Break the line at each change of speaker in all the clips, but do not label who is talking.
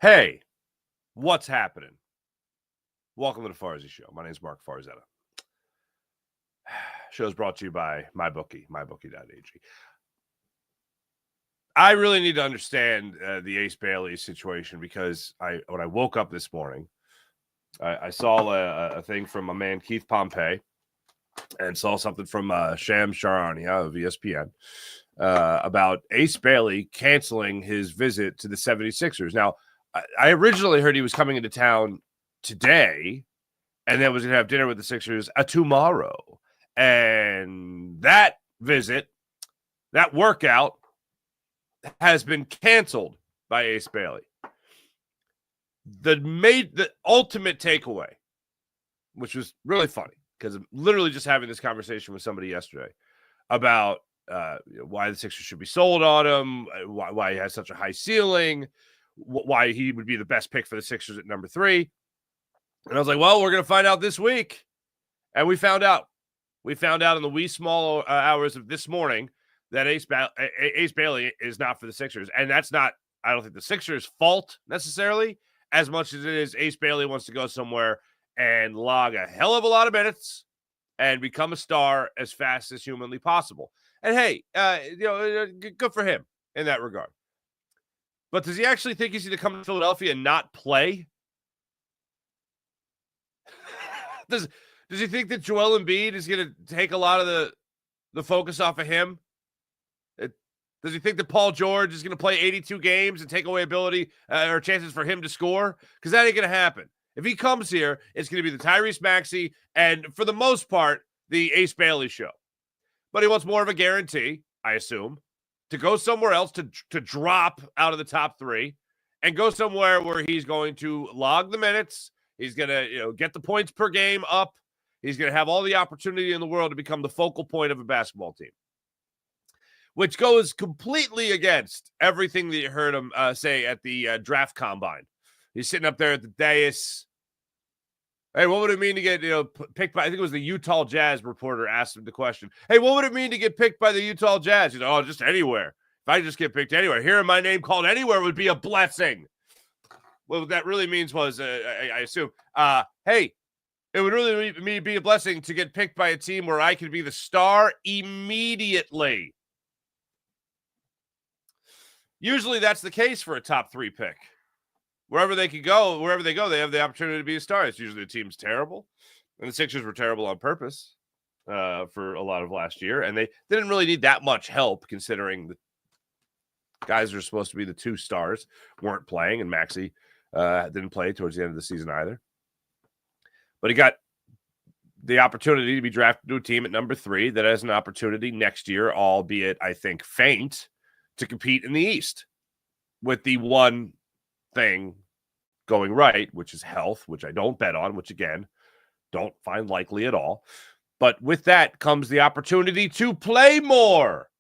Hey, what's happening? Welcome to the Farzy Show. My name is Mark Farzetta. Show is brought to you by MyBookie, mybookie.ag. I really need to understand the Ace Bailey situation because when I woke up this morning, I saw a thing from my man Keith Pompey and saw something from Sham Charania of ESPN about Ace Bailey canceling his visit to the 76ers. Now, I originally heard he was coming into town today and then was going to have dinner with the Sixers tomorrow. And that visit, that workout, has been canceled by Ace Bailey. The ultimate takeaway, which was really funny, because I'm literally just having this conversation with somebody yesterday about why the Sixers should be sold on him, why he has such a high ceiling, why he would be the best pick for the Sixers at number 3. And I was like, well, we're going to find out this week. And we found out. We found out in the wee small hours of this morning that Ace Bailey is not for the Sixers. And that's not, I don't think, the Sixers' fault necessarily, as much as it is Ace Bailey wants to go somewhere and log a hell of a lot of minutes and become a star as fast as humanly possible. And hey, good for him in that regard. But does he actually think he's going to come to Philadelphia and not play? Does he think that Joel Embiid is going to take a lot of the focus off of him? Does he think that Paul George is going to play 82 games and take away ability or chances for him to score? Because that ain't going to happen. If he comes here, it's going to be the Tyrese Maxey and, for the most part, the Ace Bailey show. But he wants more of a guarantee, I assume, to go somewhere else, to drop out of the top 3 and go somewhere where he's going to log the minutes. He's going to get the points per game up. He's going to have all the opportunity in the world to become the focal point of a basketball team, which goes completely against everything that you heard him say at the draft combine. He's sitting up there at the dais. Hey, what would it mean to get picked by, I think it was the Utah Jazz reporter asked him the question. Hey, what would it mean to get picked by the Utah Jazz? He's like, oh, just anywhere. If I just get picked anywhere, hearing my name called anywhere would be a blessing. What that really means was, I assume, hey, it would really be a blessing to get picked by a team where I could be the star immediately. Usually that's the case for a top 3 pick. Wherever they go, they have the opportunity to be a star. It's usually the team's terrible. And the Sixers were terrible on purpose for a lot of last year. And they didn't really need that much help, considering the guys who are supposed to be the 2 stars weren't playing. And Maxey didn't play towards the end of the season either. But he got the opportunity to be drafted to a team at number 3 that has an opportunity next year, albeit, I think, faint, to compete in the East, with the one thing going right, which is health, which I don't bet on, which, again, don't find likely at all. But with that comes the opportunity to play more.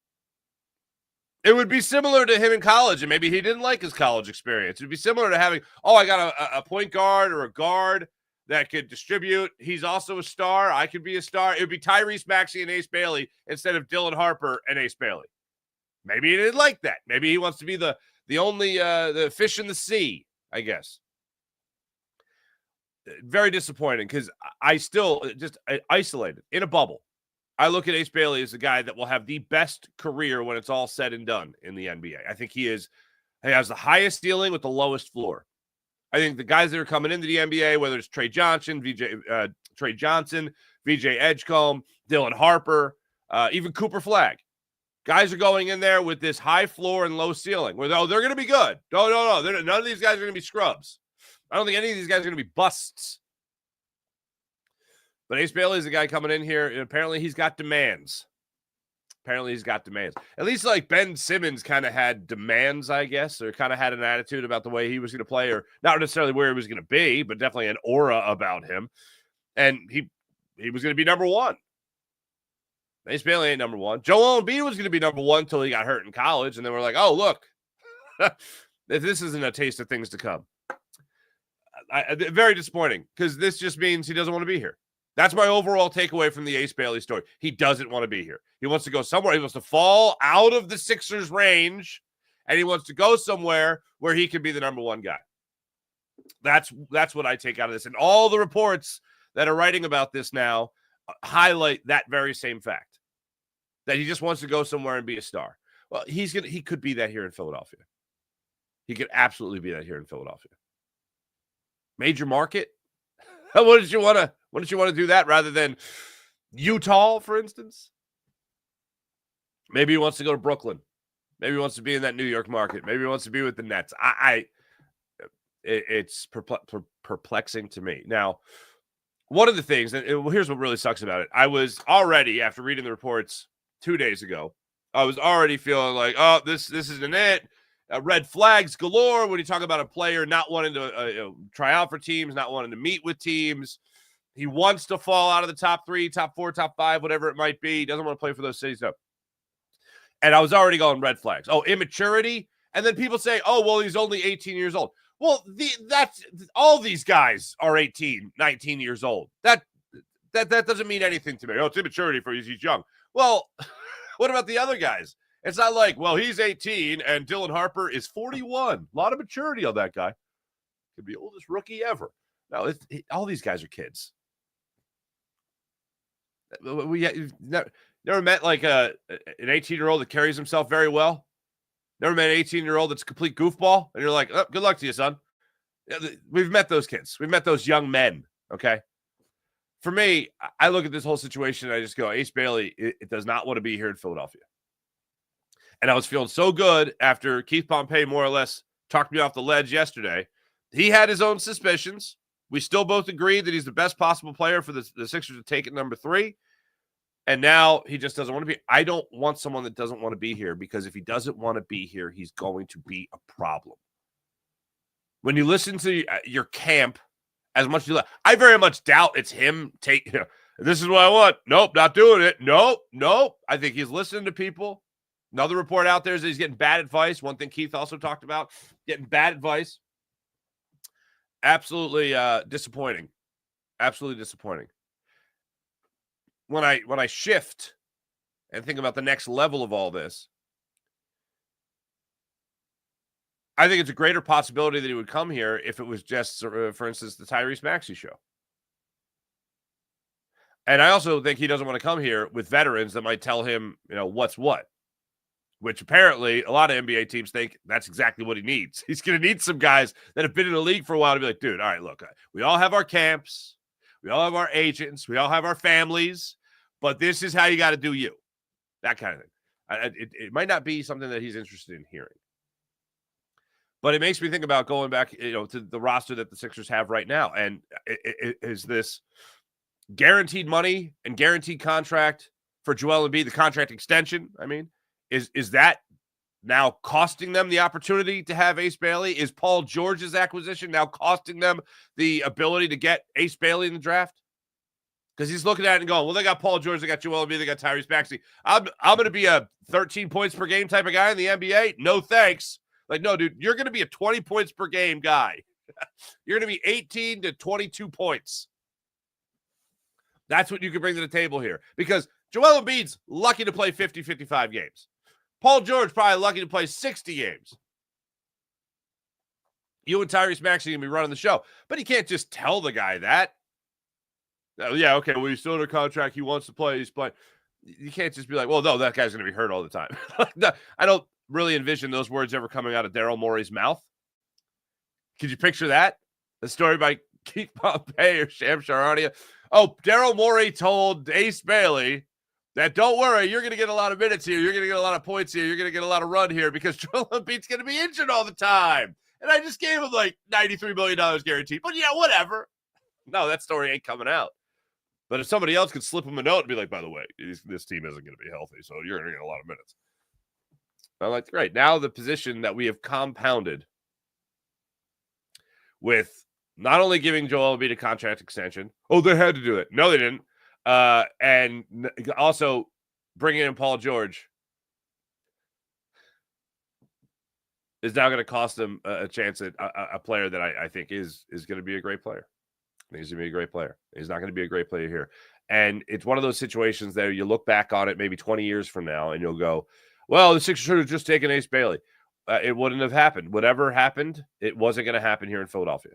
It would be similar to him in college, and maybe he didn't like his college experience. It would be similar to having, I got a point guard or a guard that could distribute. He's also a star. I could be a star. It would be Tyrese Maxey and Ace Bailey instead of Dylan Harper and Ace Bailey. Maybe he didn't like that. Maybe he wants to be the only the fish in the sea, I guess. Very disappointing, because I still just isolated in a bubble. I look at Ace Bailey as a guy that will have the best career when it's all said and done in the NBA. I think he has the highest ceiling with the lowest floor. I think the guys that are coming into the NBA, whether it's Trey Johnson, VJ Edgecombe, Dylan Harper, even Cooper Flagg, guys are going in there with this high floor and low ceiling, where they're going to be good. No. None of these guys are going to be scrubs. I don't think any of these guys are going to be busts. But Ace Bailey is a guy coming in here, and apparently he's got demands. At least like Ben Simmons kind of had demands, I guess, or kind of had an attitude about the way he was going to play, or not necessarily where he was going to be, but definitely an aura about him. And he was going to be number 1. Ace Bailey ain't number 1. Joel Embiid was going to be number 1 until he got hurt in college, and then we're like, oh, look, this isn't a taste of things to come. Very disappointing, because this just means he doesn't want to be here. That's my overall takeaway from the Ace Bailey story. He doesn't want to be here. He wants to go somewhere. He wants to fall out of the Sixers range, and he wants to go somewhere where he can be the number 1 guy. That's what I take out of this. And all the reports that are writing about this now highlight that very same fact, that he just wants to go somewhere and be a star. Well, he could be that here in Philadelphia. He could absolutely be that here in Philadelphia. Major market. What did you want to do that rather than Utah, for instance? Maybe he wants to go to Brooklyn. Maybe he wants to be in that New York market. Maybe he wants to be with the Nets. It's perplexing to me. Now, one of the things, and here's what really sucks about it. I was already, after reading the reports 2 days ago, I was already feeling like, oh, this isn't it. Red flags galore when you talk about a player not wanting to try out for teams, not wanting to meet with teams. He wants to fall out of the top 3, top 4, top 5, whatever it might be. He doesn't want to play for those cities. No. And I was already going red flags. Oh, immaturity. And then people say, oh, well, he's only 18 years old. Well, that's all these guys are 18, 19 years old. That doesn't mean anything to me. Oh, it's immaturity for he's young. Well, what about the other guys? It's not like, well, he's 18 and Dylan Harper is 41. A lot of maturity on that guy. Could be the oldest rookie ever. No, all these guys are kids. We never met like an 18-year-old that carries himself very well. Never met an 18-year-old that's a complete goofball. And you're like, oh, good luck to you, son. We've met those kids. We've met those young men, okay? For me, I look at this whole situation and I just go, Ace Bailey, it does not want to be here in Philadelphia. And I was feeling so good after Keith Pompey more or less talked me off the ledge yesterday. He had his own suspicions. We still both agreed that he's the best possible player for the Sixers to take at number 3. And now he just doesn't want to be. I don't want someone that doesn't want to be here, because if he doesn't want to be here, he's going to be a problem. When you listen to your camp, as much as you like, I very much doubt it's him this is what I want. Nope, not doing it. Nope. I think he's listening to people. Another report out there is that he's getting bad advice. One thing Keith also talked about, getting bad advice. Absolutely disappointing. Absolutely disappointing. When I shift and think about the next level of all this, I think it's a greater possibility that he would come here if it was just, for instance, the Tyrese Maxey show. And I also think he doesn't want to come here with veterans that might tell him, what's what. Which apparently a lot of NBA teams think that's exactly what he needs. He's going to need some guys that have been in the league for a while to be like, dude, all right, look, we all have our camps. We all have our agents. We all have our families. But this is how you got to do you. That kind of thing. It might not be something that he's interested in hearing. But it makes me think about going back, to the roster that the Sixers have right now. And is this guaranteed money and guaranteed contract for Joel Embiid, the contract extension, is that now costing them the opportunity to have Ace Bailey? Is Paul George's acquisition now costing them the ability to get Ace Bailey in the draft? Because he's looking at it and going, well, they got Paul George, they got Joel Embiid, they got Tyrese Maxey. I'm going to be a 13 points per game type of guy in the NBA? No, thanks. Like, no, dude, you're going to be a 20 points per game guy. You're going to be 18 to 22 points. That's what you can bring to the table here. Because Joel Embiid's lucky to play 50, 55 games. Paul George probably lucky to play 60 games. You and Tyrese Maxey going to be running the show. But you can't just tell the guy that. Yeah, okay, well, he's still under contract. He wants to play. He's playing. You can't just be like, well, no, that guy's going to be hurt all the time. I don't really envision those words ever coming out of Daryl Morey's mouth. Could you picture that? A story by Keith Pompey or Sham Charania. Oh, Daryl Morey told Ace Bailey that don't worry, you're going to get a lot of minutes here. You're going to get a lot of points here. You're going to get a lot of run here because Joel Embiid's going to be injured all the time. And I just gave him like $93 million guaranteed. But yeah, whatever. No, that story ain't coming out. But if somebody else could slip him a note and be like, by the way, this team isn't going to be healthy, so you're going to get a lot of minutes. I'm like, great. Now the position that we have compounded with not only giving Joel Embiid a contract extension. Oh, they had to do it. No, they didn't. And also bringing in Paul George is now going to cost them a chance at a player that I think is going to be a great player. He's going to be a great player. He's not going to be a great player here. And it's one of those situations that you look back on it maybe 20 years from now and you'll go, well, the Sixers should have just taken Ace Bailey. It wouldn't have happened. Whatever happened, it wasn't going to happen here in Philadelphia.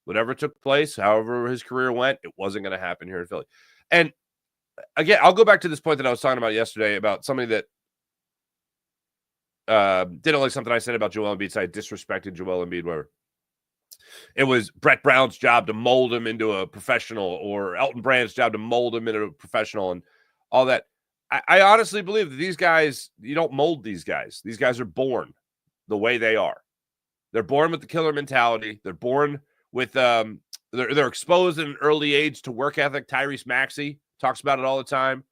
Whatever took place, however his career went, it wasn't going to happen here in Philly. And again, I'll go back to this point that I was talking about yesterday about somebody that didn't like something I said about Joel Embiid. So I disrespected Joel Embiid, whatever. It was Brett Brown's job to mold him into a professional, or Elton Brand's job to mold him into a professional, and all that. I honestly believe that these guys, you don't mold these guys. These guys are born the way they are. They're born with the killer mentality. They're born with they're exposed at an early age to work ethic. Tyrese Maxey talks about it all the time.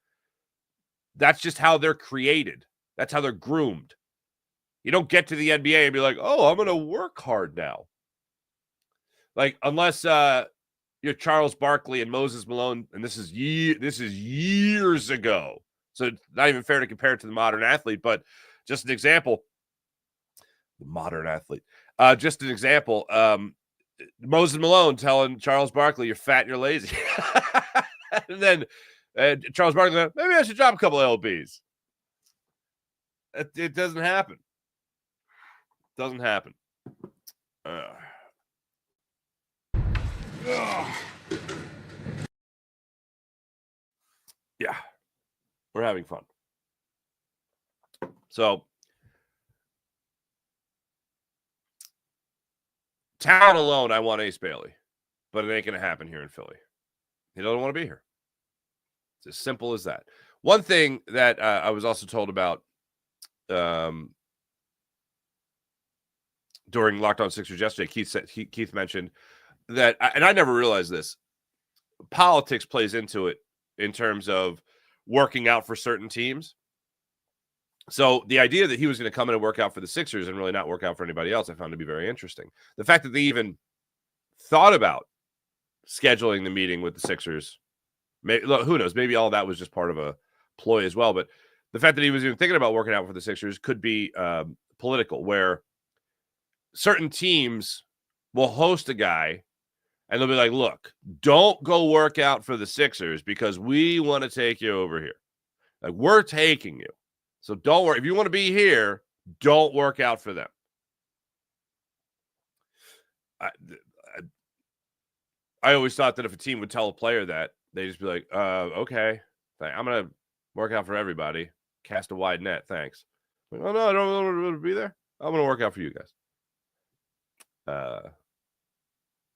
That's just how they're created. That's how they're groomed. You don't get to the NBA and be like, oh, I'm going to work hard now. Like, unless you're Charles Barkley and Moses Malone, and this is years ago. So it's not even fair to compare it to the modern athlete, but just an example. The modern athlete. Just an example. Moses Malone telling Charles Barkley, you're fat and you're lazy. And then Charles Barkley, maybe I should drop a couple of LBs. It doesn't happen. Doesn't happen. Yeah. We're having fun. So, town alone, I want Ace Bailey, but it ain't going to happen here in Philly. He doesn't want to be here. It's as simple as that. One thing that I was also told about during Locked On Sixers yesterday, Keith mentioned that, and I never realized this, politics plays into it in terms of working out for certain teams. So the idea that he was going to come in and work out for the Sixers and really not work out for anybody else, I found to be very interesting. The fact that they even thought about scheduling the meeting with the Sixers, who knows, maybe all that was just part of a ploy as well. But the fact that he was even thinking about working out for the Sixers could be political, where certain teams will host a guy and they'll be like, look, don't go work out for the Sixers because we want to take you over here. Like, we're taking you. So don't worry. If you want to be here, don't work out for them. I always thought that if a team would tell a player that, they'd just be like, okay, I'm going to work out for everybody. Cast a wide net, thanks. Like, oh, no, I don't want to be there. I'm going to work out for you guys.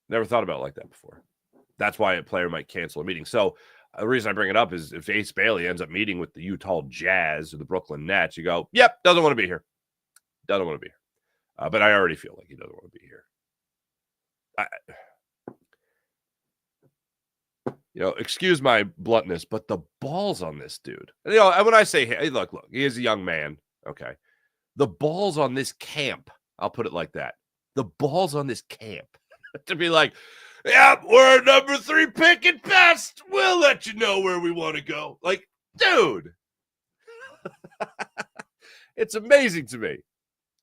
Never thought about it like that before. That's why a player might cancel a meeting. So the reason I bring it up is if Ace Bailey ends up meeting with the Utah Jazz or the Brooklyn Nets, you go, yep, doesn't want to be here. Doesn't want to be here. But I already feel like he doesn't want to be here. Excuse my bluntness, but the balls on this dude. When I say, hey, look, he is a young man. Okay. The balls on this camp, I'll put it like that. The balls on this camp to be like, yeah, we're a number 3 pick at best. We'll let you know where we want to go. Like, dude, it's amazing to me.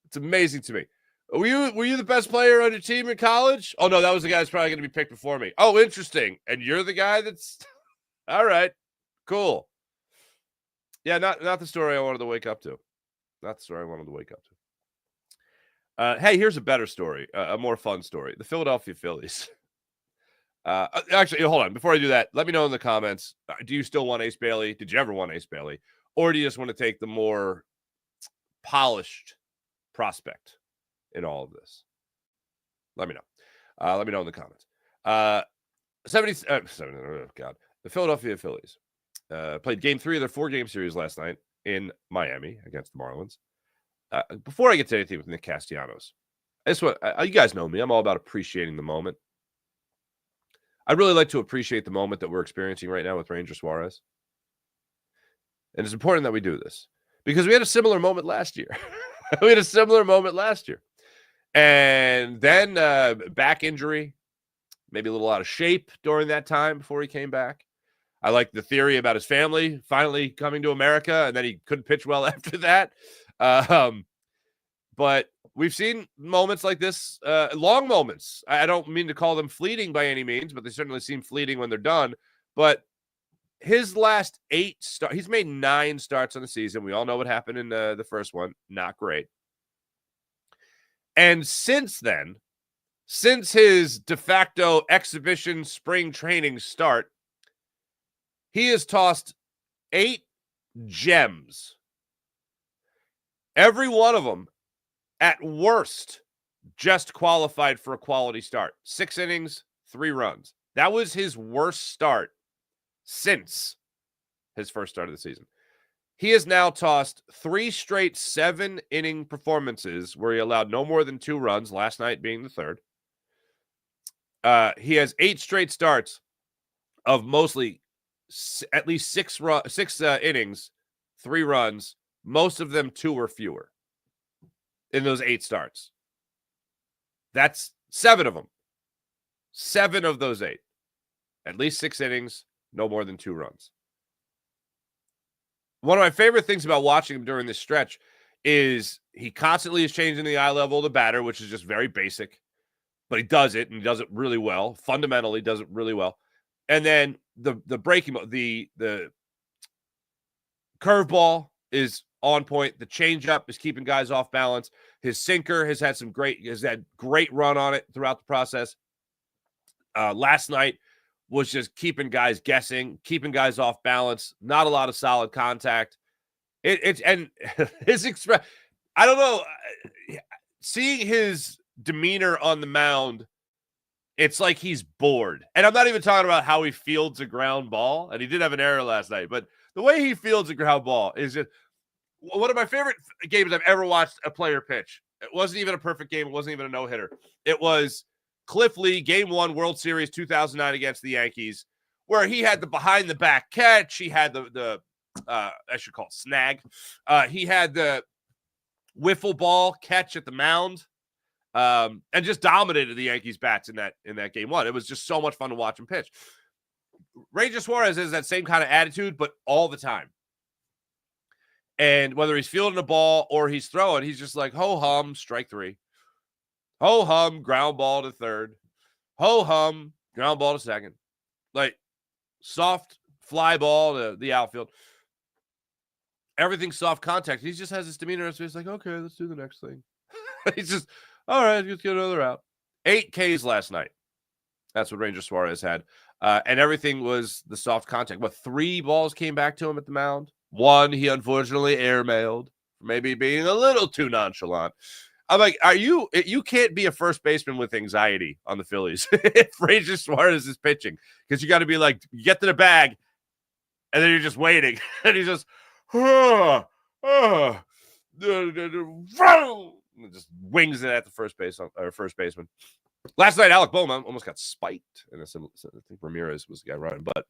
It's amazing to me. Were you the best player on your team in college? Oh, no, that was the guy that's probably going to be picked before me. Oh, interesting. And you're the guy that's all right. Cool. Yeah, not the story I wanted to wake up to. Not the story I wanted to wake up to. Hey, here's a better story, a more fun story. The Philadelphia Phillies. Actually, hold on. Before I do that, let me know in the comments. Do you still want Ace Bailey? Did you ever want Ace Bailey? Or do you just want to take the more polished prospect in all of this? Let me know. Let me know in the comments. 70. Oh God. The Philadelphia Phillies played Game 3 of their 4-game series last night in Miami against the Marlins. Before I get to anything with Nick Castellanos, you guys know me. I'm all about appreciating the moment. I'd really like to appreciate the moment that we're experiencing right now with Ranger Suarez. And it's important that we do this because we had a similar moment last year. And then back injury, maybe a little out of shape during that time before he came back. I like the theory about his family finally coming to America, and then he couldn't pitch well after that. But we've seen moments like this, long moments. I don't mean to call them fleeting by any means, but they certainly seem fleeting when they're done. But his last 8 starts, he's made 9 starts on the season. We all know what happened in the first one. Not great. And since then, Since his de facto exhibition spring training start, he has tossed 8 gems. Every one of them, at worst, just qualified for a quality start. 6 innings, 3 runs. That was his worst start since his first start of the season. He has now tossed 3 straight 7-inning performances where he allowed no more than 2 runs, last night being the third. He has 8 straight starts of mostly at least 6 innings, 3 runs, most of them 2 or fewer in those 8 starts. That's 7 of them. 7 of those 8. At least 6 innings, no more than 2 runs. One of my favorite things about watching him during this stretch is he constantly is changing the eye level of the batter, which is just very basic. But he does it, and he does it really well. Fundamentally, does it really well. And then the breaking, the curveball is on point. The changeup is keeping guys off balance. His sinker has had great run on it throughout the process. Last night was just keeping guys guessing, keeping guys off balance. Not a lot of solid contact. And his express. I don't know. Seeing his demeanor on the mound, it's like he's bored. And I'm not even talking about how he fields a ground ball. And he did have an error last night, but the way he fields a ground ball is just one of my favorite games I've ever watched a player pitch. It wasn't even a perfect game. It wasn't even a no-hitter. It was Cliff Lee, Game 1, World Series 2009 against the Yankees, where he had the behind-the-back catch. He had the I should call it snag. He had the wiffle ball catch at the mound. And just dominated the Yankees bats in that Game 1. It was just so much fun to watch him pitch. Ranger Suarez has that same kind of attitude, but all the time. And whether he's fielding a ball or he's throwing, he's just like, ho-hum, strike 3. Ho-hum, ground ball to third. Ho-hum, ground ball to second. Like, soft fly ball to the outfield. Everything's soft contact. He just has this demeanor. So he's like, okay, let's do the next thing. He's just, all right, let's get another out. 8 Ks last night. That's what Ranger Suarez had. And everything was the soft contact. But 3 balls came back to him at the mound. 1, he unfortunately airmailed, maybe being a little too nonchalant. I'm like, you can't be a first baseman with anxiety on the Phillies if Ranger Suarez is pitching, because you got to be like, you get to the bag, and then you're just waiting. And he's just, just wings it at the first baseman. Last night, Alec Bowman almost got spiked. And I think Ramirez was the guy running. But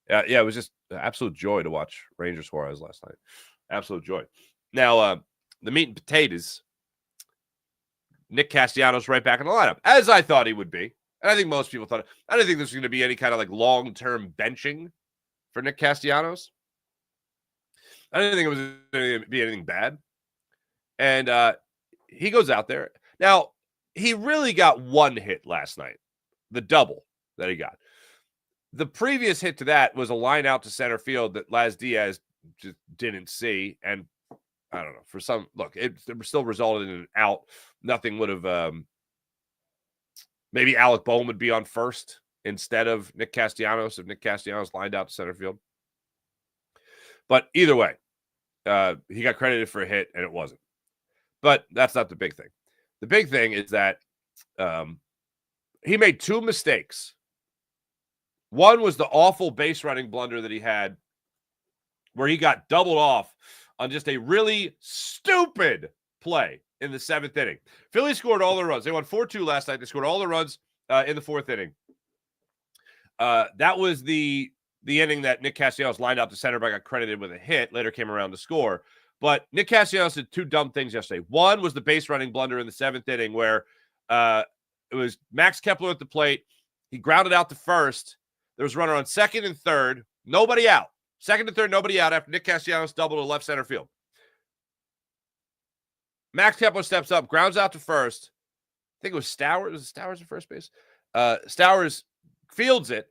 yeah, it was just an absolute joy to watch Ranger Suarez last night. Absolute joy. Now, the meat and potatoes, Nick Castellanos right back in the lineup, as I thought he would be. And I think most people thought. I didn't think there was going to be any kind of like long-term benching for Nick Castellanos. I didn't think it was going to be anything bad. And he goes out there. Now, he really got 1 hit last night, the double that he got. The previous hit to that was a line out to center field that Laz Diaz just didn't see. And I don't know, for some, look, it still resulted in an out. Nothing would have, maybe Alec Bohm would be on first instead of Nick Castellanos if Nick Castellanos lined out to center field. But either way, he got credited for a hit and it wasn't. But that's not the big thing. The big thing is that he made 2 mistakes. One was the awful base running blunder that he had where he got doubled off on just a really stupid play in the 7th inning. Philly scored all the runs. They won 4-2 last night. They scored all the runs in the 4th inning. That was the inning that Nick Castellanos lined up to center back, got credited with a hit, later came around to score. But Nick Castellanos did 2 dumb things yesterday. One was the base running blunder in the 7th inning where it was Max Kepler at the plate. He grounded out to first. There was a runner on second and third. Nobody out. Second and third, nobody out after Nick Castellanos doubled to left center field. Max Kepler steps up, grounds out to first. I think it was Stowers. Was it Stowers at first base? Stowers fields it,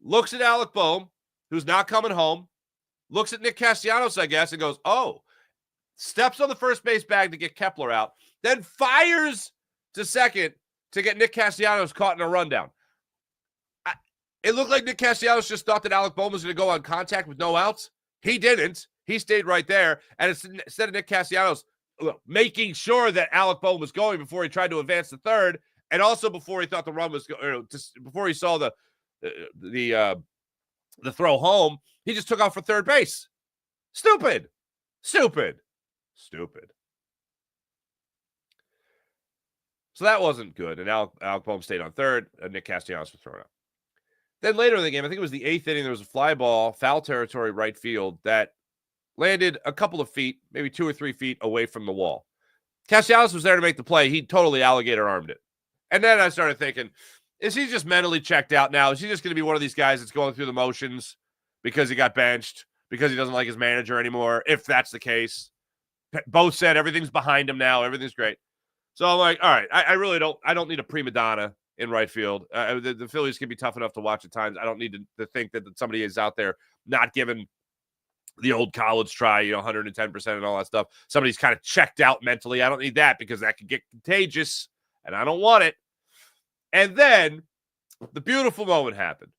looks at Alec Bohm, who's not coming home, looks at Nick Castellanos, I guess, and goes, oh, steps on the first base bag to get Kepler out, then fires to second to get Nick Castellanos caught in a rundown. It looked like Nick Castellanos just thought that Alec Bohm was going to go on contact with no outs. He didn't. He stayed right there. And instead of Nick Castellanos making sure that Alec Bohm was going before he tried to advance to third, and also before he thought the run was before he saw the throw home, he just took off for third base. Stupid. So that wasn't good. And Alec Bohm stayed on third, and Nick Castellanos was thrown out. Then later in the game, I think it was the 8th inning, there was a fly ball, foul territory right field that landed a couple of feet, maybe 2 or 3 feet away from the wall. Castellanos was there to make the play. He totally alligator armed it. And then I started thinking, is he just mentally checked out now? Is he just going to be one of these guys that's going through the motions because he got benched, because he doesn't like his manager anymore, if that's the case? Both said everything's behind him now. Everything's great. So I'm like, all right, I really don't need a prima donna in right field. The Phillies can be tough enough to watch at times. I don't need to think that somebody is out there not giving the old college try, 110% and all that stuff. Somebody's kind of checked out mentally. I don't need that because that could get contagious, and I don't want it. And then the beautiful moment happened.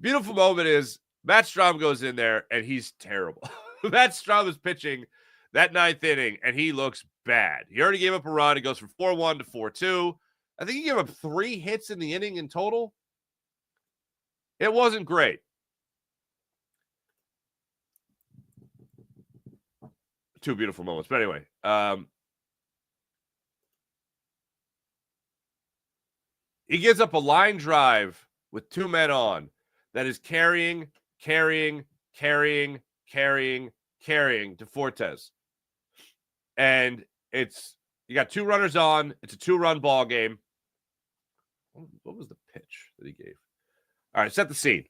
Beautiful moment is Matt Strahm goes in there, and he's terrible. Matt Strahm is pitching that 9th inning, and he looks bad. He already gave up a run. It goes from 4-1 to 4-2. I think he gave up 3 hits in the inning in total. It wasn't great. Two beautiful moments. But anyway, he gives up a line drive with 2 men on that is carrying to Fortes. And you got 2 runners on. It's a 2-run ball game. What was the pitch that he gave? All right, set the scene.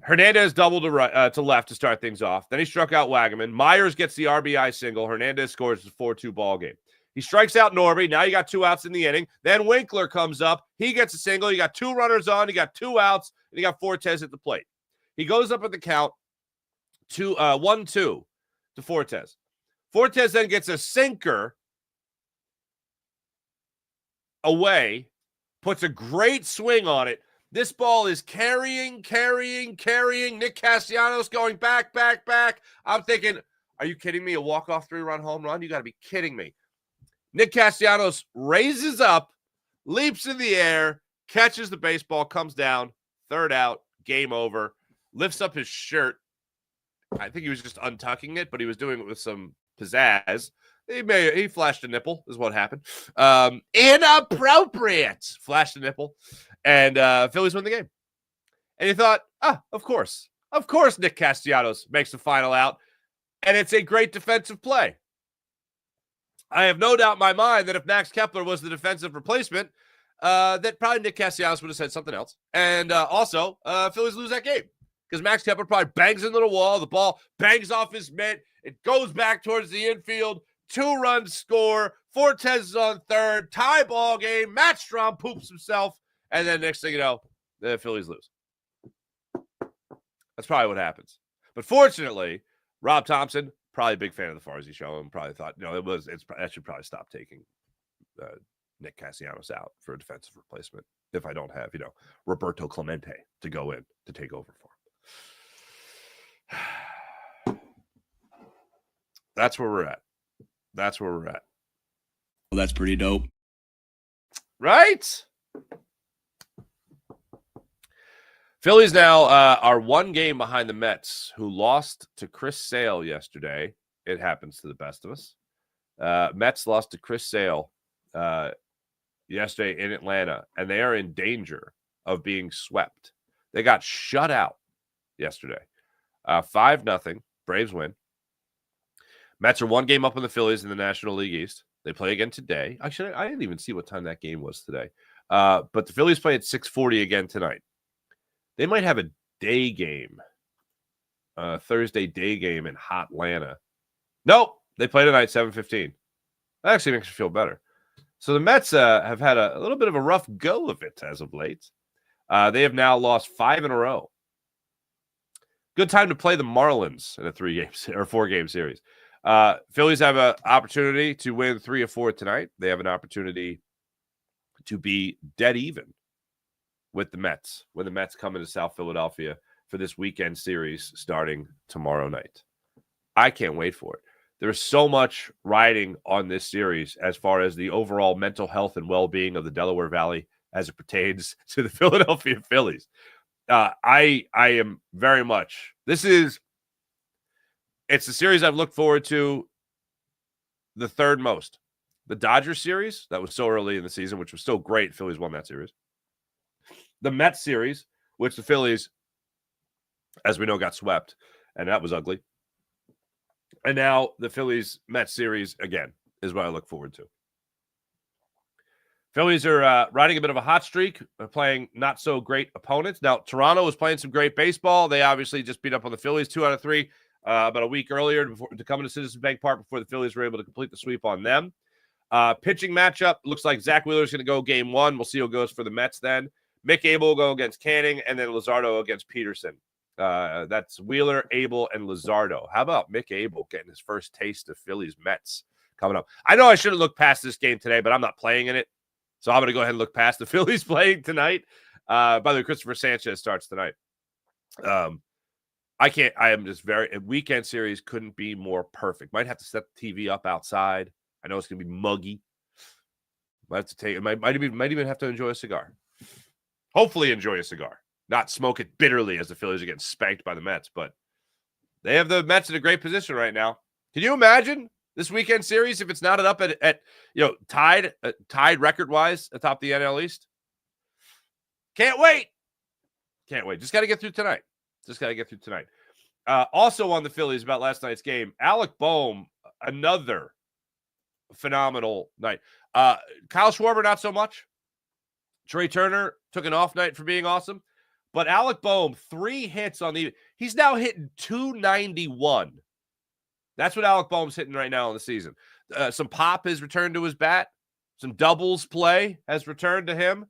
Hernandez doubled to left to start things off. Then he struck out Wagaman. Myers gets the RBI single. Hernandez scores the 4-2 ball game. He strikes out Norby. Now you got 2 outs in the inning. Then Winkler comes up. He gets a single. You got 2 runners on. You got 2 outs. And you got Fortes at the plate. He goes up at the count 1-2 to Fortes. Fortes then gets a sinker away, puts a great swing on it. This ball is carrying. Nick Castellanos going back. I'm thinking, are you kidding me? A walk-off 3-run home run? You got to be kidding me. Nick Castellanos raises up, leaps in the air, catches the baseball, comes down, 3rd out, game over, lifts up his shirt. I think he was just untucking it, but he was doing it with some pizzazz. He flashed a nipple, is what happened. Inappropriate. Flashed a nipple. And Phillies win the game. And you thought, of course. Of course Nick Castellanos makes the final out. And it's a great defensive play. I have no doubt in my mind that if Max Kepler was the defensive replacement, that probably Nick Castellanos would have said something else. And also, Phillies lose that game. Because Max Kepler probably bangs into the wall. The ball bangs off his mitt. It goes back towards the infield. 2-run score. Fortes is on third. Tie ball game. Matt Strahm poops himself. And then next thing you know, the Phillies lose. That's probably what happens. But fortunately, Rob Thompson, probably a big fan of the Farsi show, and probably thought, I should probably stop taking Nick Castellanos out for a defensive replacement if I don't have, Roberto Clemente to go in to take over for him. That's where we're at. Well,
that's pretty dope.
Right? Phillies now are 1 game behind the Mets, who lost to Chris Sale yesterday. It happens to the best of us. Mets lost to Chris Sale yesterday in Atlanta, and they are in danger of being swept. They got shut out yesterday. 5-0. Braves win. Mets are 1 game up on the Phillies in the National League East. They play again today. Actually, I didn't even see what time that game was today. But the Phillies play at 6:40 again tonight. They might have a day game, Thursday day game in hot Atlanta. Nope, they play tonight, 7:15. That actually makes me feel better. So the Mets have had a little bit of a rough go of it as of late. They have now lost 5 in a row. Good time to play the Marlins in a 4-game series. Phillies have an opportunity to win 3 or 4 tonight. They have an opportunity to be dead even with the Mets when the Mets come into South Philadelphia for this weekend series starting tomorrow night. I can't wait for it. There's so much riding on this series as far as the overall mental health and well-being of the Delaware Valley as it pertains to the Philadelphia Phillies. I am very much – it's the series I've looked forward to the third most. The Dodgers series, that was so early in the season, which was still great. Phillies won that series. The Mets series, which the Phillies, as we know, got swept, and that was ugly. And now the Phillies-Mets series, again, is what I look forward to. Phillies are riding a bit of a hot streak. They're playing not-so-great opponents. Now, Toronto was playing some great baseball. They obviously just beat up on the Phillies 2 out of 3 about a week earlier to come into Citizens Bank Park before the Phillies were able to complete the sweep on them. Pitching matchup, looks like Zach Wheeler's going to go game 1. We'll see who goes for the Mets then. Mick Abel will go against Canning, and then Luzardo against Peterson. That's Wheeler, Abel, and Luzardo. How about Mick Abel getting his first taste of Phillies Mets coming up? I know I should have looked past this game today, but I'm not playing in it. So I'm going to go ahead and look past the Phillies playing tonight. By the way, Christopher Sanchez starts tonight. I am just a weekend series couldn't be more perfect. Might have to set the TV up outside. I know it's going to be muggy. Might even have to enjoy a cigar. Hopefully enjoy a cigar. Not smoke it bitterly as the Phillies are getting spanked by the Mets, but they have the Mets in a great position right now. Can you imagine this weekend series if it's not up at tied record-wise atop the NL East? Can't wait. Just got to get through tonight. Also on the Phillies about last night's game, Alec Boehm, another phenomenal night. Kyle Schwarber, not so much. Trey Turner took an off night for being awesome. But Alec Boehm, 3 hits on he's now hitting 291. That's what Alec Boehm's hitting right now in the season. Some pop has returned to his bat. Some doubles play has returned to him.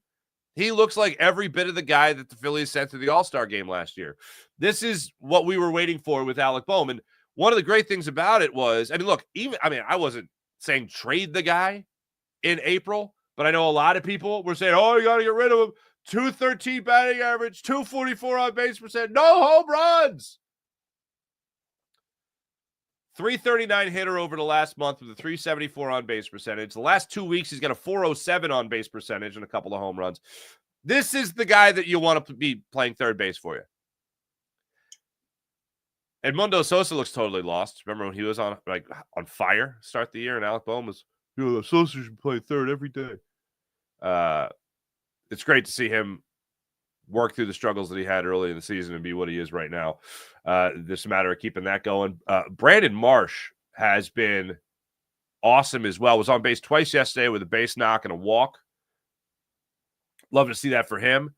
He looks like every bit of the guy that the Phillies sent to the All-Star game last year. This is what we were waiting for with Alec Boehm. And one of the great things about it was, I wasn't saying trade the guy in April, but I know a lot of people were saying, oh, you got to get rid of him. 213 batting average, 244 on base percent, no home runs. 339 hitter over the last month with a 374 on base percentage. The last 2 weeks, he's got a 407 on base percentage and a couple of home runs. This is the guy that you want to be playing third base for you. Edmundo Sosa looks totally lost. Remember when he was on fire to start the year, and Alec Boehm was, Sosa should play third every day. It's great to see him work through the struggles that he had early in the season and be what he is right now. Just a matter of keeping that going. Brandon Marsh has been awesome as well. Was on base twice yesterday with a base knock and a walk. Love to see that for him.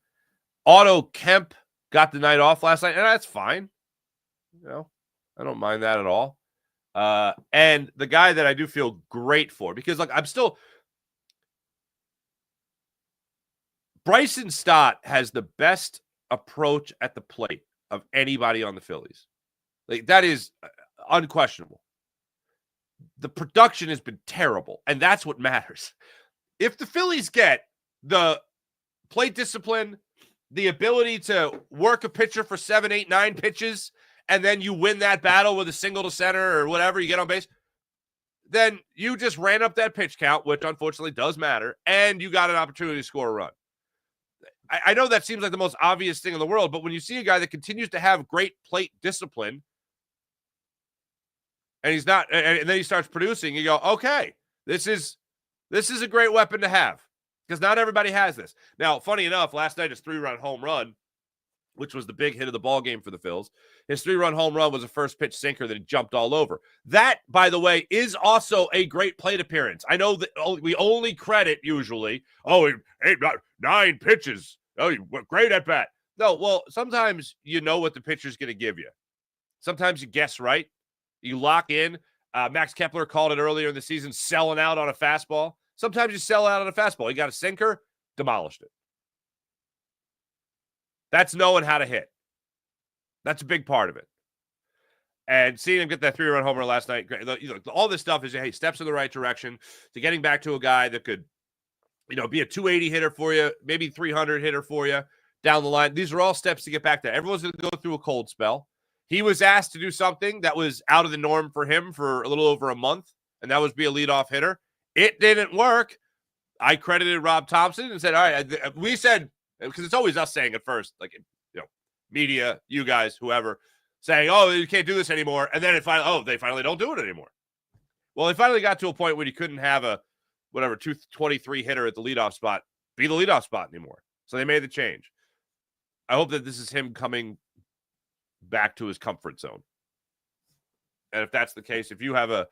Otto Kemp got the night off last night, and that's fine. I don't mind that at all. And the guy that I do feel great for, because Bryson Stott has the best approach at the plate of anybody on the Phillies. That is unquestionable. The production has been terrible, and that's what matters. If the Phillies get the plate discipline, the ability to work a pitcher for 7, 8, 9 pitches, and then you win that battle with a single to center or whatever, you get on base, then you just ran up that pitch count, which unfortunately does matter, and you got an opportunity to score a run. I know that seems like the most obvious thing in the world, but when you see a guy that continues to have great plate discipline and then he starts producing, you go, okay, this is a great weapon to have, because not everybody has this. Now, funny enough, last night his 3-run home run, which was the big hit of the ball game for the Phils. His 3-run home run was a first pitch sinker that he jumped all over. That, by the way, is also a great plate appearance. I know that we only credit usually, 9 pitches. Oh, great at bat. No, well, sometimes you know what the pitcher's going to give you. Sometimes you guess right. You lock in. Max Kepler called it earlier in the season, selling out on a fastball. Sometimes you sell out on a fastball. You got a sinker, demolished it. That's knowing how to hit. That's a big part of it. And seeing him get that 3-run homer last night, all this stuff is, hey, steps in the right direction to getting back to a guy that could, be a 280 hitter for you, maybe 300 hitter for you down the line. These are all steps to get back there. Everyone's going to go through a cold spell. He was asked to do something that was out of the norm for him for a little over a month, and that was be a leadoff hitter. It didn't work. I credited Rob Thompson and said, all right, we said, because it's always us saying it first, like, media, you guys, whoever, saying, oh, you can't do this anymore. And then they finally don't do it anymore. Well, they finally got to a point where you couldn't have a 223 hitter at the leadoff spot be the leadoff spot anymore. So they made the change. I hope that this is him coming back to his comfort zone. And if that's the case, if you have a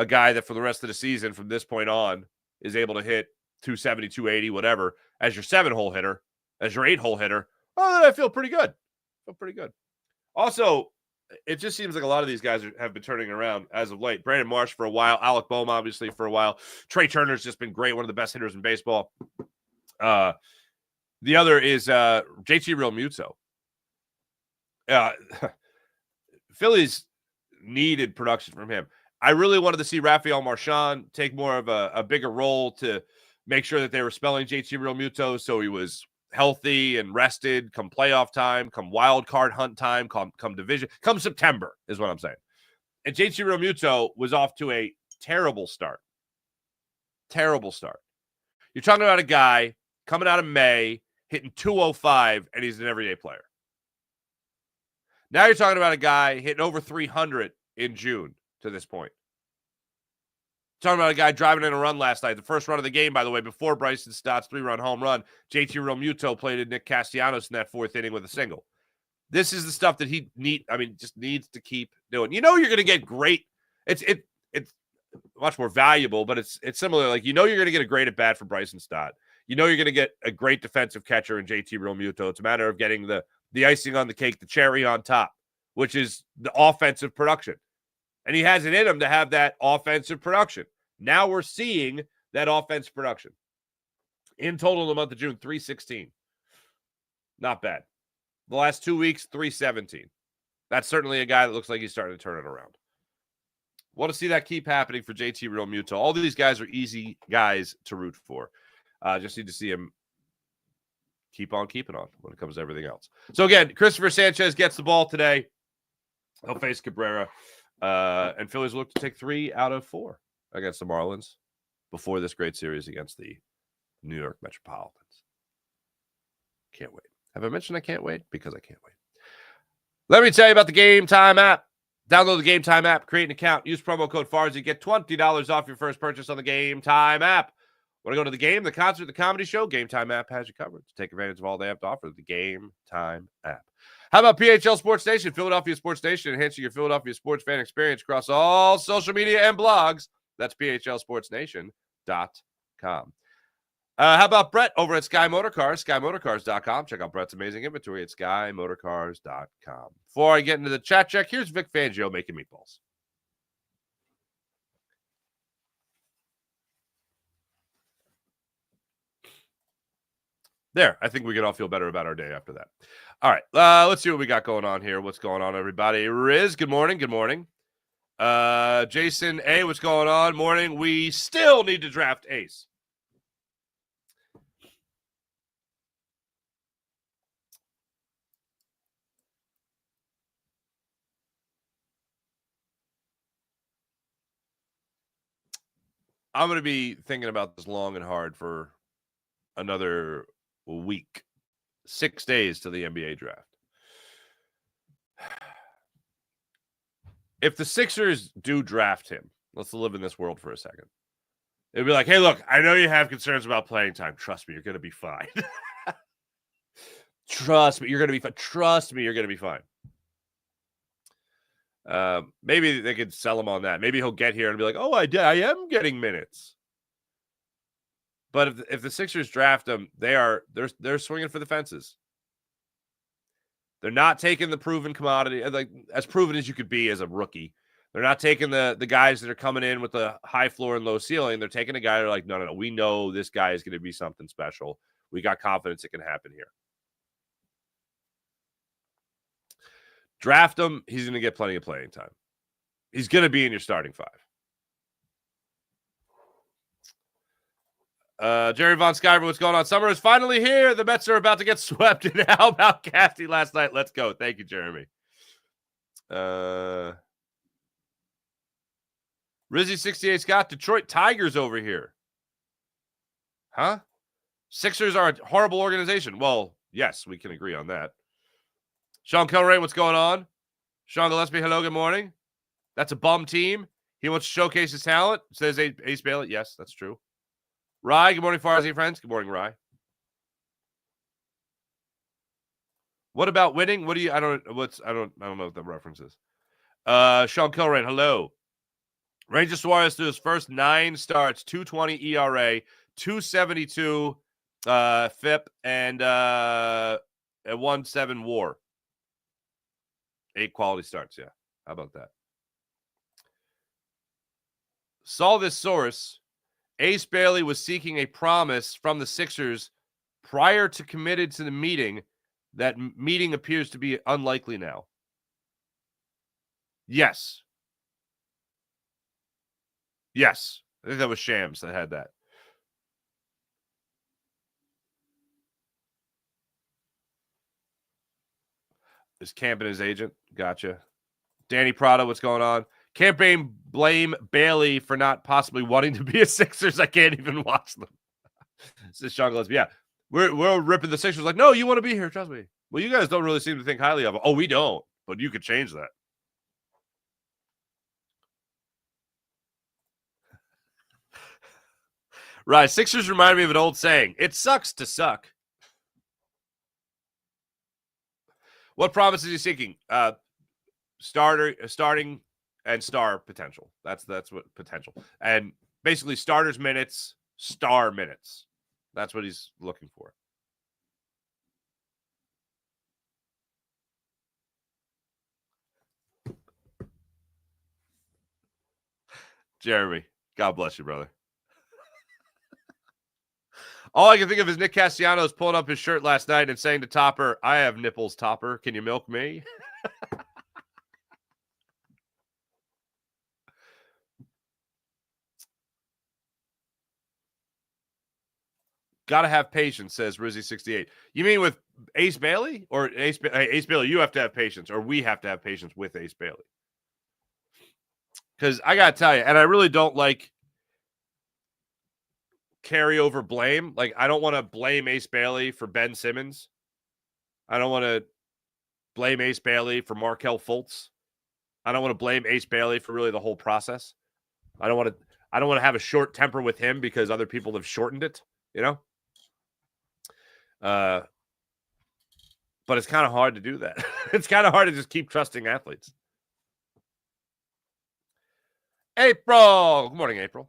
guy that for the rest of the season from this point on is able to hit 270, 280, whatever, as your 7-hole hitter, as your 8-hole hitter, I feel pretty good. Also, it just seems like a lot of these guys have been turning around as of late. Brandon Marsh for a while, Alec Boehm obviously for a while. Trey Turner's just been great, one of the best hitters in baseball. The other is JT Realmuto. Phillies needed production from him. I really wanted to see Rafael Marchand take more of a bigger role to make sure that they were spelling JT Realmuto so he was healthy and rested come playoff time, come wild card hunt time, come division, come September is what I'm saying. And JT Realmuto was off to a terrible start. You're talking about a guy coming out of May, hitting 205, and he's an everyday player. Now you're talking about a guy hitting over 300 in June to this point. Talking about a guy driving in a run last night. The first run of the game, by the way, before Bryson Stott's 3-run home run, JT Realmuto played Nick Castellanos in that 4th inning with a single. This is the stuff that he just needs to keep doing. You're going to get great. It's much more valuable, but it's similar. Like, you're going to get a great at bat from Bryson Stott. You're going to get a great defensive catcher in JT Realmuto. It's a matter of getting the icing on the cake, the cherry on top, which is the offensive production. And he has it in him to have that offensive production. Now we're seeing that offensive production. In total in the month of June, 316. Not bad. The last 2 weeks, 317. That's certainly a guy that looks like he's starting to turn it around. Want to see that keep happening for JT Realmuto. All of these guys are easy guys to root for. Just need to see him keep on keeping on when it comes to everything else. So again, Christopher Sanchez gets the ball today. He'll face Cabrera. And Phillies look to take 3 out of 4 against the Marlins before this great series against the New York Metropolitans. Can't wait. Have I mentioned I can't wait? Because I can't wait. Let me tell you about the Game Time app. Download the Game Time app, create an account, use promo code FARZI, get $20 off your first purchase on the Game Time app. Want to go to the game, the concert, the comedy show? Game Time app has you covered. To take advantage of all they have to offer, the Game Time app. How about PHL Sports Nation, Philadelphia Sports Nation, enhancing your Philadelphia sports fan experience across all social media and blogs? That's PHLSportsNation.com. How about Brett over at Sky Motorcars, SkyMotorcars.com. Check out Brett's amazing inventory at SkyMotorcars.com. Before I get into the chat check, here's Vic Fangio making meatballs. There, I think we can all feel better about our day after that. All right, let's see what we got going on here. What's going on, everybody? Riz, good morning. Good morning. Jason A, what's going on? Morning. We still need to draft Ace. I'm going to be thinking about this long and hard for another week. 6 days to the NBA draft. If the Sixers do draft him, let's live in this world for a second. It'd be like, hey, look, I know you have concerns about playing time. Trust me, you're going to be fine. Trust me, you're going to be fine. Trust me, you're going to be fine. Maybe they could sell him on that. Maybe he'll get here and be like, oh, I am getting minutes. But if the Sixers draft him, they're swinging for the fences. They're not taking the proven commodity, like as proven as you could be as a rookie. They're not taking the guys that are coming in with the high floor and low ceiling. They're taking a guy that are like, no. We know this guy is going to be something special. We got confidence it can happen here. Draft him. He's going to get plenty of playing time. He's going to be in your starting five. Jerry Von Skyver, what's going on? Summer is finally here. The Mets are about to get swept. And how about Casty last night? Let's go. Thank you, Jeremy. Rizzy68 Scott, Detroit Tigers over here. Huh? Sixers are a horrible organization. Well, yes, we can agree on that. Sean Kilrain, what's going on? Sean Gillespie, hello, good morning. That's a bum team. He wants to showcase his talent. Says Ace Bailey. Yes, that's true. Rye, good morning, Farzy friends. Good morning, Rye. What about winning? What do you? I don't know what the reference is. Sean Kilrain, hello. Ranger Suarez through his first 9 starts, 2.20 ERA, 2.72 FIP, and a 1.7 WAR. 8 quality starts. Yeah, how about that? Saw this source. Ace Bailey was seeking a promise from the Sixers prior to committed to the meeting. That meeting appears to be unlikely now. Yes. Yes. I think that was Shams that had that. Is Camp and his agent? Gotcha. Danny Prado, what's going on? Can't blame Bailey for not possibly wanting to be a Sixers. I can't even watch them. This is Sean Gillespie. Yeah, we're ripping the Sixers like, no, you want to be here. Trust me. Well, you guys don't really seem to think highly of it. Oh, we don't. But you could change that. Right. Sixers remind me of an old saying. It sucks to suck. What promise is he seeking? Starting and star potential. That's what potential. And basically starters minutes, star minutes. That's what he's looking for. Jeremy, God bless you, brother. All I can think of is Nick Castellanos pulling up his shirt last night and saying to Topper, I have nipples, Topper. Can you milk me? Gotta have patience, says Rizzy68. You mean with Ace Bailey? Or Ace Bailey, you have to have patience, or we have to have patience with Ace Bailey. Because I gotta tell you, and I really don't like carryover blame. Like, I don't want to blame Ace Bailey for Ben Simmons. I don't want to blame Ace Bailey for Markelle Fultz. I don't want to blame Ace Bailey for really the whole process. I don't want to have a short temper with him because other people have shortened it, you know? But it's kind of hard to do that. It's kind of hard to just keep trusting athletes. April. Good morning, April.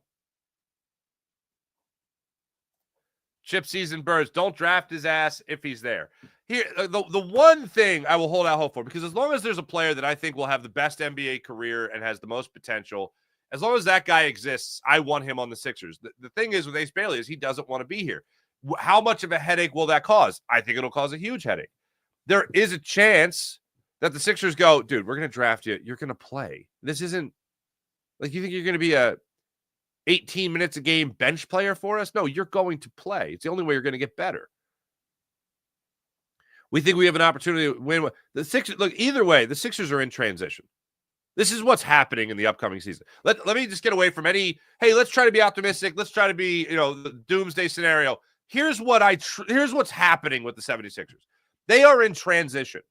Chip season birds. Don't draft his ass if he's there. Here, the one thing I will hold out hope for, because as long as there's a player that I think will have the best NBA career and has the most potential, as long as that guy exists, I want him on the Sixers. The thing is with Ace Bailey is he doesn't want to be here. How much of a headache will that cause? I think it'll cause a huge headache. There is a chance that the Sixers go, dude, we're going to draft you. You're going to play. This isn't like you think you're going to be a 18 minutes a game bench player for us. No, you're going to play. It's the only way you're going to get better. We think we have an opportunity to win. The Sixers, look, either way, the Sixers are in transition. This is what's happening in the upcoming season. Let me just get away from any, hey, let's try to be optimistic. Let's try to be, the doomsday scenario. Here's what's happening with the 76ers. They are in transition.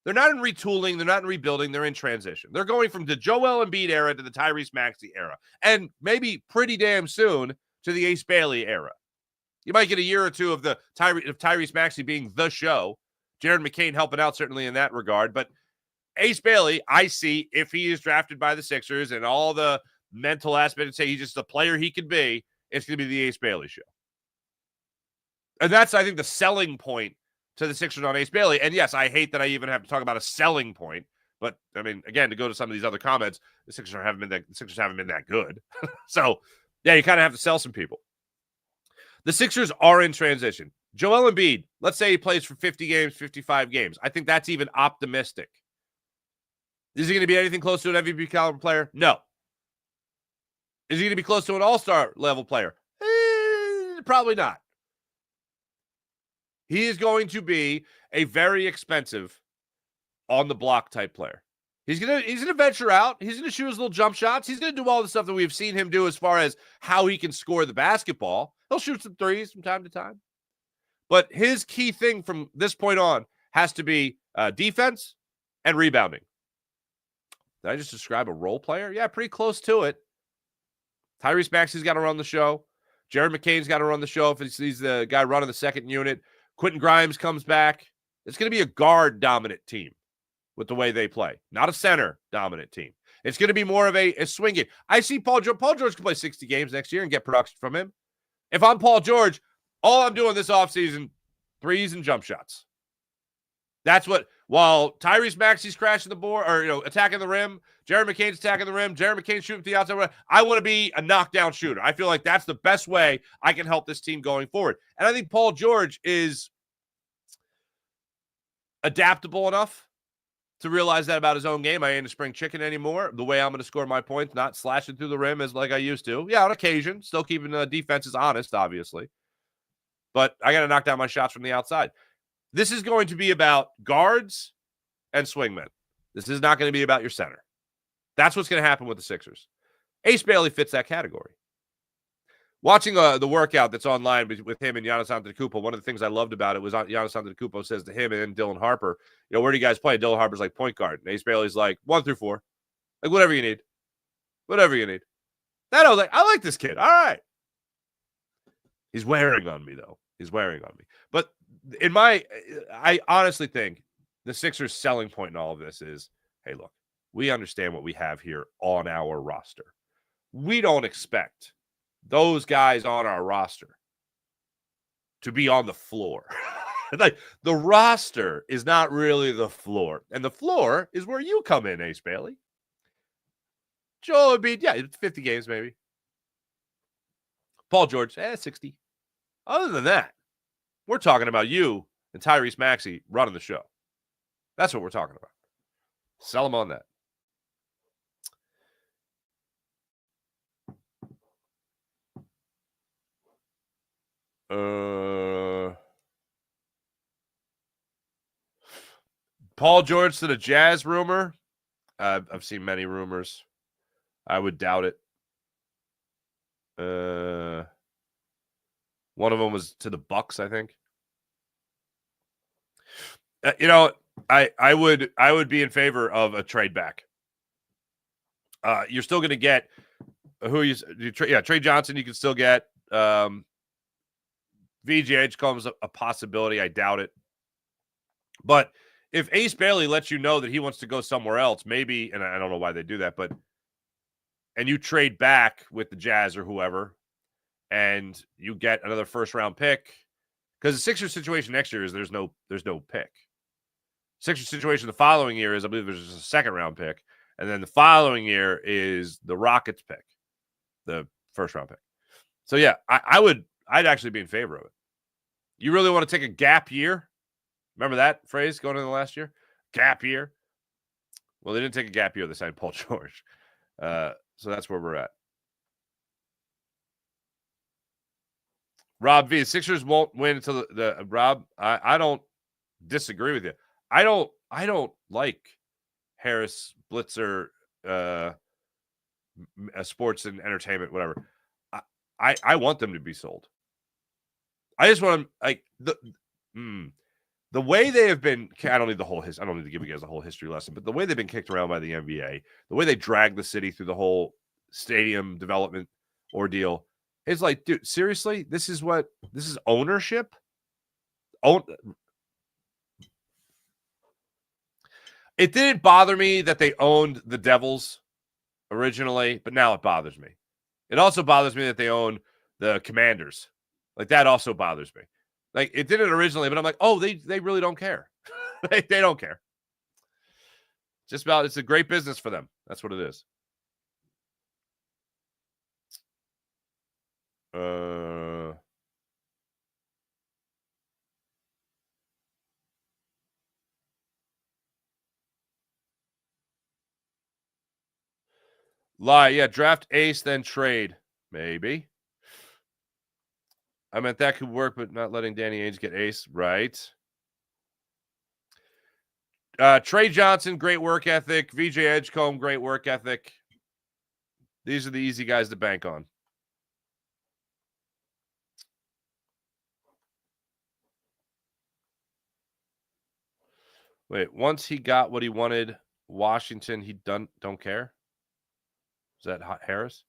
They're not in retooling. They're not in rebuilding. They're in transition. They're going from the Joel Embiid era to the Tyrese Maxey era, and maybe pretty damn soon to the Ace Bailey era. You might get a year or two of Tyrese Maxey being the show. Jared McCain helping out certainly in that regard. But Ace Bailey, I see if he is drafted by the Sixers and all the mental aspect and say he's just the player he could be, it's going to be the Ace Bailey show. And that's, I think, the selling point to the Sixers on Ace Bailey. And yes, I hate that I even have to talk about a selling point. But, I mean, again, to go to some of these other comments, the Sixers haven't been that good. So, yeah, you kind of have to sell some people. The Sixers are in transition. Joel Embiid, let's say he plays for 50 games, 55 games. I think that's even optimistic. Is he going to be anything close to an MVP caliber player? No. Is he going to be close to an all-star level player? Probably not. He is going to be a very expensive on the block type player. He's gonna venture out. He's gonna shoot his little jump shots. He's gonna do all the stuff that we've seen him do as far as how he can score the basketball. He'll shoot some threes from time to time. But his key thing from this point on has to be defense and rebounding. Did I just describe a role player? Yeah, pretty close to it. Tyrese Maxey's got to run the show. Jared McCain's got to run the show if he's the guy running the second unit. Quentin Grimes comes back. It's going to be a guard-dominant team with the way they play, not a center-dominant team. It's going to be more of a swing game. I see Paul George. Paul George can play 60 games next year and get production from him. If I'm Paul George, all I'm doing this offseason, threes and jump shots. That's what, while Tyrese Maxey's crashing the board or, attacking the rim, Jared McCain's attacking the rim, Jared McCain's shooting the outside. I want to be a knockdown shooter. I feel like that's the best way I can help this team going forward. And I think Paul George is adaptable enough to realize that about his own game. I ain't a spring chicken anymore. The way I'm going to score my points, not slashing through the rim as like I used to. Yeah, on occasion, still keeping the defenses honest, obviously. But I got to knock down my shots from the outside. This is going to be about guards and swingmen. This is not going to be about your center. That's what's going to happen with the Sixers. Ace Bailey fits that category. Watching the workout that's online with him and Giannis Antetokounmpo, one of the things I loved about it was Giannis Antetokounmpo says to him and Dylan Harper, where do you guys play? Dylan Harper's like point guard. And Ace Bailey's like 1 through 4. Like whatever you need. Whatever you need. Then I was like, I like this kid. All right. He's wearing on me, though. He's wearing on me. But I honestly think the Sixers' selling point in all of this is, hey, look, we understand what we have here on our roster. We don't expect those guys on our roster to be on the floor. Like the roster is not really the floor. And the floor is where you come in, Ace Bailey. Joel would be, 50 games maybe. Paul George, 60. Other than that, we're talking about you and Tyrese Maxey running the show. That's what we're talking about. Sell them on that. Paul George to the Jazz rumor. I've seen many rumors. I would doubt it. One of them was to the Bucks, I think. I would be in favor of a trade back. You're still going to get Trey Johnson. You can still get VGH comes a possibility. I doubt it. But if Ace Bailey lets you know that he wants to go somewhere else, maybe, and I don't know why they do that, and you trade back with the Jazz or whoever, and you get another first-round pick, because the Sixers situation next year is there's no pick. Sixers situation the following year is, I believe there's a second-round pick, and then the following year is the Rockets pick, the first-round pick. So, yeah, I'd actually be in favor of it. You really want to take a gap year? Remember that phrase going into the last year? Gap year. Well, they didn't take a gap year. They signed Paul George. So that's where we're at. Rob V. The Sixers won't win until the Rob. I don't disagree with you. I don't like Harris Blitzer, sports and entertainment, whatever. I want them to be sold. I just want them the way they have been. I don't need the whole I don't need to give you guys a whole history lesson, but the way they've been kicked around by the NBA, the way they drag the city through the whole stadium development ordeal, is like, dude, seriously, this is ownership. It didn't bother me that they owned the Devils originally, but now it bothers me. It also bothers me that they own the Commanders. Like, that also bothers me. Like, it didn't originally, but I'm like, oh, they really don't care. they don't care. It's a great business for them. That's what it is. Lie. Yeah, draft ace, then trade. Maybe. I meant that could work, but not letting Danny Ainge get ace. Right. Trey Johnson, great work ethic. VJ Edgecombe, great work ethic. These are the easy guys to bank on. Wait, once he got what he wanted, Washington, he don't care? Is that Harris?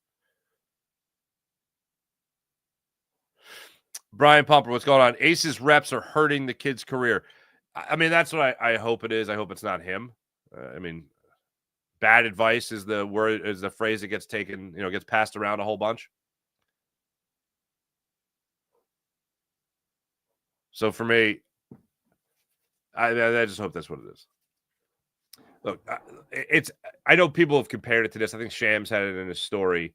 Brian Pumper, what's going on? Ace's reps are hurting the kid's career. I mean, that's what I hope it is. I hope it's not him. I mean, bad advice is the word, is the phrase that gets taken, gets passed around a whole bunch. So for me, I just hope that's what it is. Look, I know people have compared it to this. I think Shams had it in his story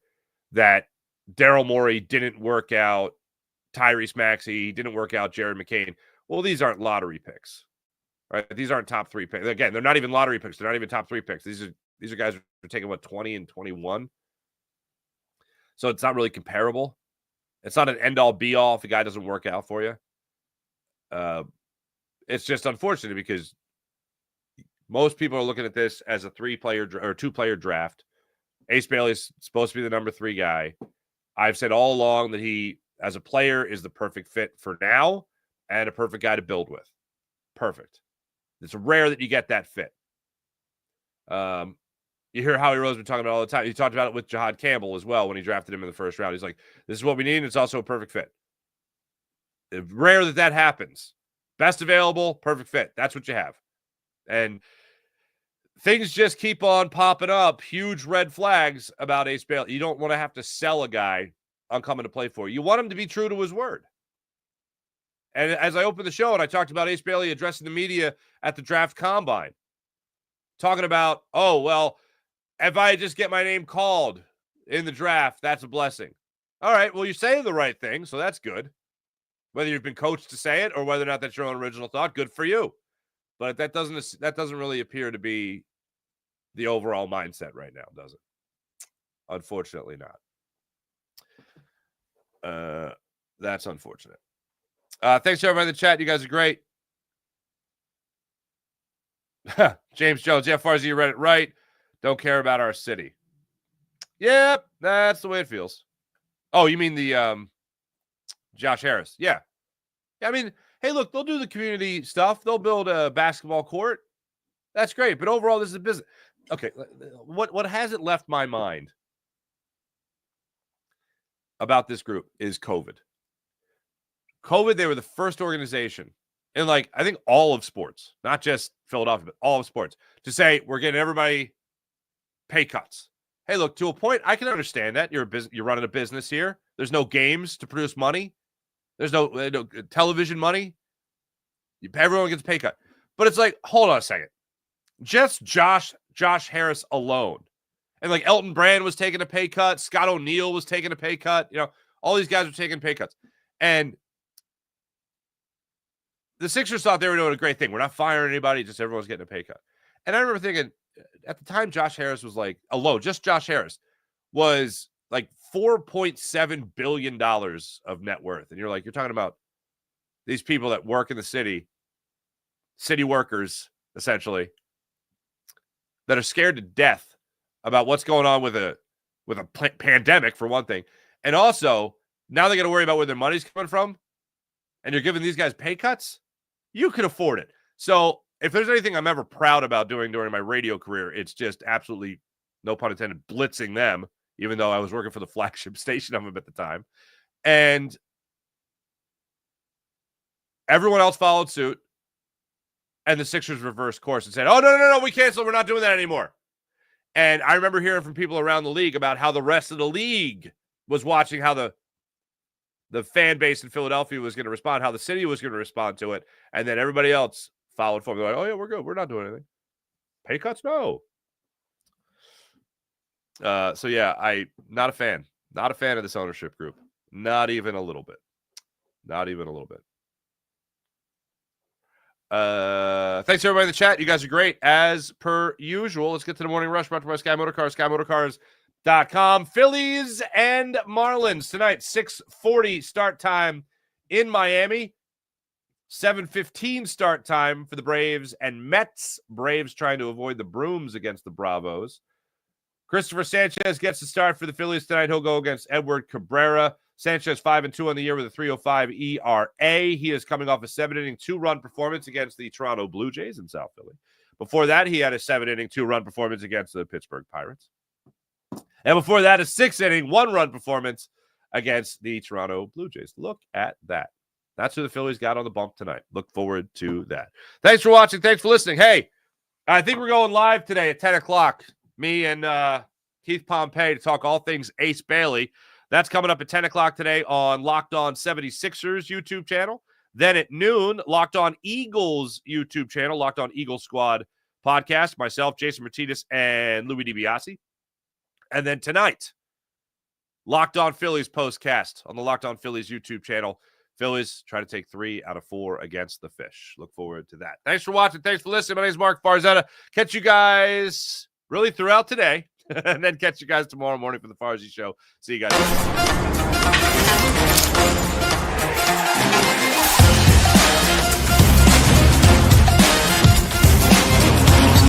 that Daryl Morey didn't work out Tyrese Maxey, didn't work out Jared McCain. Well, these aren't lottery picks, right? These aren't top 3 picks. Again, they're not even lottery picks. They're not even top 3 picks. These are guys who are taking 20 and 21. So it's not really comparable. It's not an end all be all if the guy doesn't work out for you. It's just unfortunate because most people are looking at this as a 3-player or 2-player draft. Ace Bailey's supposed to be the number 3 guy. I've said all along that he, as a player, is the perfect fit for now and a perfect guy to build with. Perfect. It's rare that you get that fit. You hear Howie Roseman talking about it all the time. He talked about it with Jahad Campbell as well when he drafted him in the first round. He's like, this is what we need, and it's also a perfect fit. It's rare that happens. Best available, perfect fit. That's what you have. And things just keep on popping up. Huge red flags about Ace Bailey. You don't want to have to sell a guy on coming to play for you. You want him to be true to his word. And as I opened the show and I talked about Ace Bailey addressing the media at the draft combine, talking about, oh, well, if I just get my name called in the draft, that's a blessing. All right, well, you're saying the right thing, so that's good. Whether you've been coached to say it or whether or not that's your own original thought, good for you. But that doesn't really appear to be the overall mindset right now, does it? Unfortunately not. That's unfortunate. Thanks to everybody in the chat. You guys are great. James Jones, yeah, Farzy, you read it right. Don't care about our city. Yep, that's the way it feels. Oh, you mean the Josh Harris? Yeah. I mean, hey, look, they'll do the community stuff. They'll build a basketball court. That's great. But overall, this is a business. Okay, what hasn't left my mind about this group is COVID. COVID, they were the first organization in, I think all of sports, not just Philadelphia, but all of sports, to say we're getting everybody pay cuts. Hey, look, to a point, I can understand that. You're running a business here. There's no games to produce money. There's no television money. Everyone gets a pay cut. But it's like, hold on a second. Just Josh Harris alone. And Elton Brand was taking a pay cut. Scott O'Neal was taking a pay cut. All these guys were taking pay cuts. And the Sixers thought they were doing a great thing. We're not firing anybody. Just everyone's getting a pay cut. And I remember thinking, at the time, Josh Harris was alone. Just Josh Harris was $4.7 billion of net worth. And you're talking about these people that work in the city workers, essentially, that are scared to death about what's going on with a pandemic, for one thing. And also, now they got to worry about where their money's coming from. And you're giving these guys pay cuts? You can afford it. So if there's anything I'm ever proud about doing during my radio career, it's just absolutely, no pun intended, blitzing them, even though I was working for the flagship station of them at the time. And everyone else followed suit. And the Sixers reversed course and said, oh, no, we canceled. We're not doing that anymore. And I remember hearing from people around the league about how the rest of the league was watching how the fan base in Philadelphia was going to respond, how the city was going to respond to it. And then everybody else followed for them. They're like, oh, yeah, we're good. We're not doing anything. Pay cuts? No. So, yeah, I'm not a fan. Not a fan of this ownership group. Not even a little bit. Not even a little bit. Thanks to everybody in the chat. You guys are great as per usual. Let's get to the morning rush brought to you by Sky Motor Cars. Sky Motor Cars Phillies and Marlins tonight, 6:40 start time in Miami. 7:15 start time for the Braves and Mets. Braves trying to avoid the brooms against the Bravos. Christopher Sanchez gets the start for the Phillies tonight. He'll go against Edward Cabrera. Sanchez 5-2 on the year with a 3.05 ERA. He is coming off a 7-inning, 2-run performance against the Toronto Blue Jays in South Philly. Before that, he had a 7-inning, 2-run performance against the Pittsburgh Pirates. And before that, a 6-inning, 1-run performance against the Toronto Blue Jays. Look at that. That's who the Phillies got on the bump tonight. Look forward to that. Thanks for watching. Thanks for listening. Hey, I think we're going live today at 10 o'clock. Me and Keith Pompey to talk all things Ace Bailey. That's coming up at 10 o'clock today on Locked On 76ers YouTube channel. Then at noon, Locked On Eagles YouTube channel, Locked On Eagles Squad podcast. Myself, Jason Martinez, and Louis DiBiase. And then tonight, Locked On Phillies postcast on the Locked On Phillies YouTube channel. Phillies try to take 3 out of 4 against the Fish. Look forward to that. Thanks for watching. Thanks for listening. My name is Mark Farzetta. Catch you guys really throughout today, and then catch you guys tomorrow morning for the Farzy Show. See you guys.